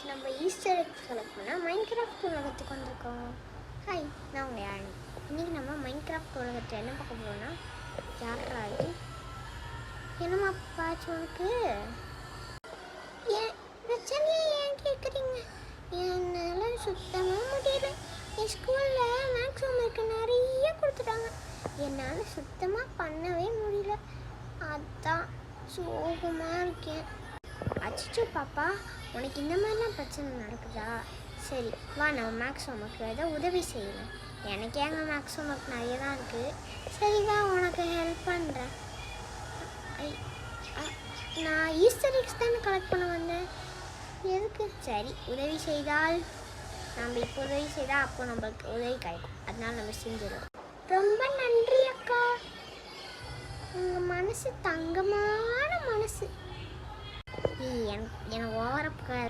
நம்ம Easter egg select பண்ணால் Minecraft உலகத்துக்கு வந்திருக்கோம். ஹாய், நான் உங்கள் யாழ். இன்றைக்கி நம்ம மைன்கிராஃப்ட் உலகத்தில் என்ன பார்க்க போகிறோம்னா, யாரா இது? என்னம்மா பாச்சு உனக்கு? ஏன் பிரச்சனையை ஏன் கேட்குறீங்க? என்னால் சுத்தமாக முடியல. என் ஸ்கூலில் மேக்ஸ் ஹோம்ஒர்க்கு நிறைய கொடுத்துட்டாங்க. என்னால் சுத்தமாக பண்ணவே முடியல. அதான் சோகமாக இருக்கேன். அச்சோ பாப்பா, உனக்கு இந்த மாதிரிலாம் பிரச்சனை நடக்குதா? சரி வா, நம்ம மேக்ஸ் ஹோம்ஒர்க்கு ஏதாவது உதவி செய்யலாம். எனக்கு ஏங்க மேக்ஸ் ஹோம்ஒர்க் நிறைய தான் இருக்குது. சரி வா, உனக்கு ஹெல்ப் பண்ணுறேன். நான் ஈஸ்டர் எக்ஸ் தானே கலெக்ட் பண்ண வந்தேன். எதுக்கு? சரி, உதவி செய்தால் நம்ம இப்போ உதவி செய்தால் அப்போ நம்மளுக்கு உதவி கிடைக்கும். அதனால நம்ம செஞ்சிடும். ரொம்ப நன்றி அக்கா. உங்கள் மனசு தங்கமான மனசு. எனக்கு ஓவரப்பாக